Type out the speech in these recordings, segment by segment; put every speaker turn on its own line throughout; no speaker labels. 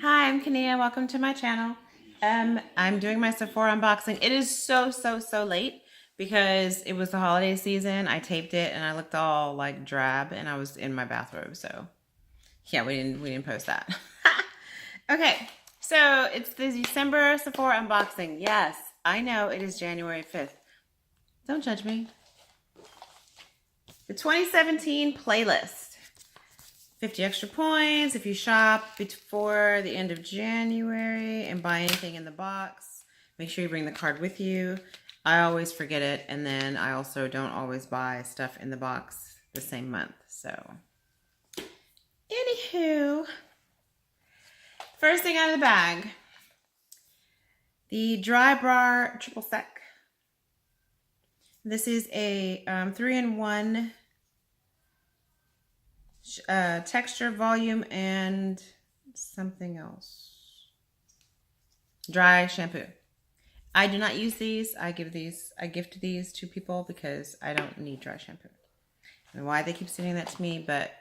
Hi, I'm Kania. Welcome to my channel. I'm doing my Sephora unboxing. It is so late because it was the holiday season. I taped it and I looked all like drab and I was in my bathrobe. So yeah, we didn't post that. Okay, so it's the December Sephora unboxing. Yes, I know it is January 5th. Don't judge me. The 2017 playlist. 50 extra points if you shop before the end of January and buy anything in the box. Make sure you bring the card with you. I always forget it, and then I also don't always buy stuff in the box the same month. So, anywho, first thing out of the bag, the Dry Bar Triple Sec. This is a 3-in-1 texture, volume, and something else. Dry shampoo. I do not use these. I gift these to people because I don't need dry shampoo. I don't know why they keep sending that to me, but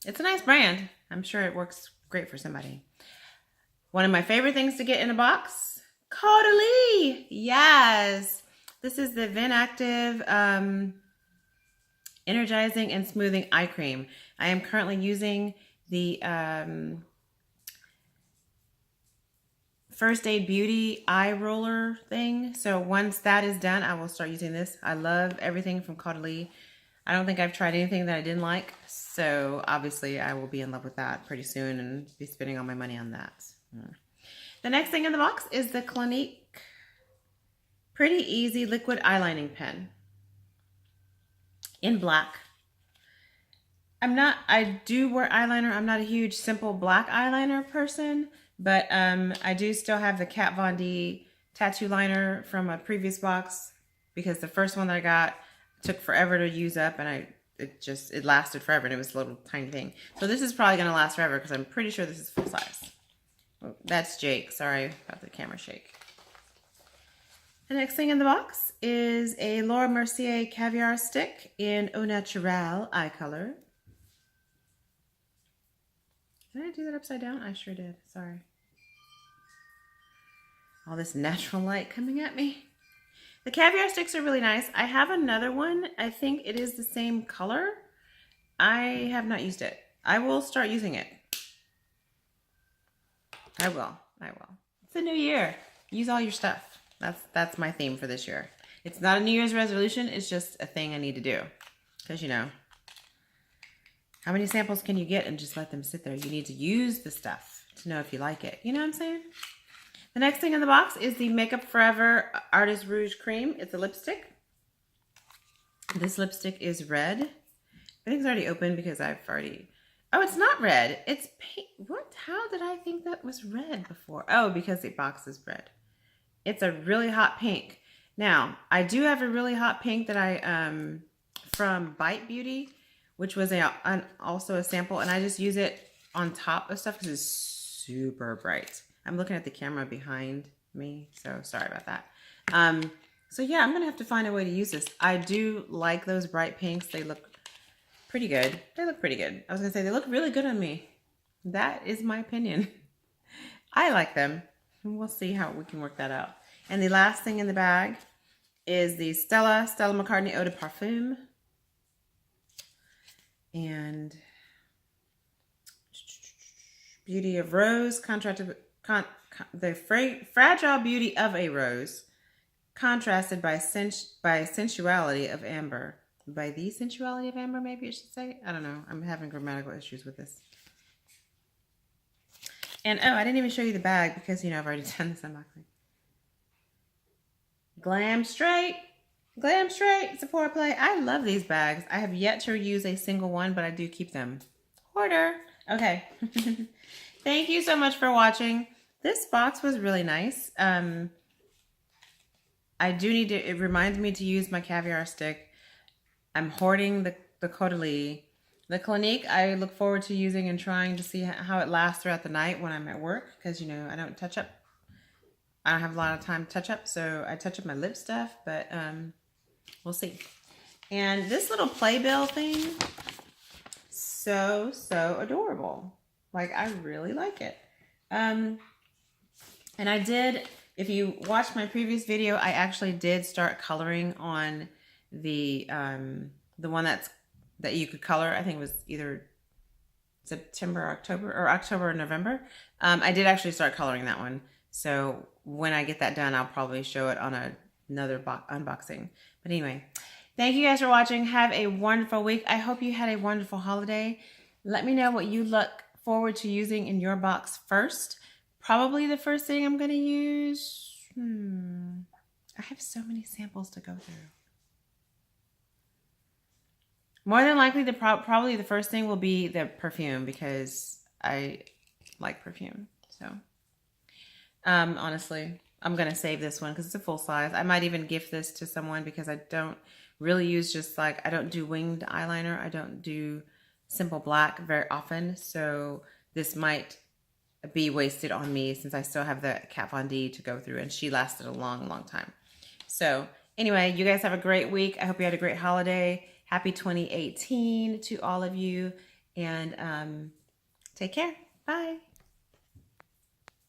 it's a nice brand. I'm sure it works great for somebody. One of my favorite things to get in a box, Caudalie. Yes. This is the Vin Active Energizing and Smoothing Eye Cream. I am currently using the First Aid Beauty eye roller thing. So once that is done, I will start using this. I love everything from Caudalie. I don't think I've tried anything that I didn't like. So obviously I will be in love with that pretty soon and be spending all my money on that. The next thing in the box is the Clinique Pretty Easy Liquid Eyelining Pen in black. I do wear eyeliner. I'm not a huge simple black eyeliner person, but I do still have the Kat Von D tattoo liner from a previous box because the first one that I got took forever to use up and it lasted forever and it was a little tiny thing. So this is probably gonna last forever because I'm pretty sure this is full size. Oh, that's Jake. Sorry about the camera shake. The next thing in the box is a Laura Mercier Caviar Stick in Au Naturel eye color. Did I do that upside down? I sure did. Sorry. All this natural light coming at me. The caviar sticks are really nice. I have another one. I think it is the same color. I have not used it. I will start using it. I will. It's a new year. Use all your stuff. That's my theme for this year. It's not a New Year's resolution. It's just a thing I need to do. Because, you know, how many samples can you get and just let them sit there? You need to use the stuff to know if you like it. You know what I'm saying? The next thing in the box is the Makeup Forever Artist Rouge Cream. It's a lipstick. This lipstick is red. I think it's already open because I've already... Oh, it's not red. It's pink. What? How did I think that was red before? Oh, because the box is red. It's a really hot pink. Now, I do have a really hot pink that I, from Bite Beauty, which was also a sample, and I just use it on top of stuff because it's super bright. I'm looking at the camera behind me, so sorry about that. So yeah, I'm gonna have to find a way to use this. I do like those bright pinks. They look pretty good. They look pretty good. I was gonna say they look really good on me. That is my opinion. I like them. We'll see how we can work that out. And the last thing in the bag is the Stella McCartney Eau de Parfum. And Beauty of Rose, the fragile beauty of a rose, contrasted by sensuality of amber. By the sensuality of amber, maybe I should say. I don't know. I'm having grammatical issues with this. And oh, I didn't even show you the bag because, you know, I've already done this unboxing. Glam Straight, Sephora Play. I love these bags. I have yet to use a single one, but I do keep them. Hoarder. Okay. Thank you so much for watching. This box was really nice. I do need to, it reminds me to use my caviar stick. I'm hoarding the Caudalie. The Clinique, I look forward to using and trying to see how it lasts throughout the night when I'm at work. Because, you know, I don't touch up. I don't have a lot of time to touch up. So I touch up my lip stuff. But we'll see. And this little playbill thing, so adorable. Like, I really like it. And I did, if you watched my previous video, I actually did start coloring on the one that you could color. I think it was either September, October, or October or November. I did actually start coloring that one. So when I get that done, I'll probably show it on another unboxing. But anyway, thank you guys for watching. Have a wonderful week. I hope you had a wonderful holiday. Let me know what you look forward to using in your box first. Probably the first thing I'm going to use. I have so many samples to go through. More than likely, probably the first thing will be the perfume because I like perfume. So, honestly, I'm going to save this one because it's a full size. I might even gift this to someone because I don't really use I don't do winged eyeliner. I don't do simple black very often. So this might be wasted on me since I still have the Kat Von D to go through and she lasted a long, long time. So anyway, you guys have a great week. I hope you had a great holiday. Happy 2018 to all of you and take care. Bye.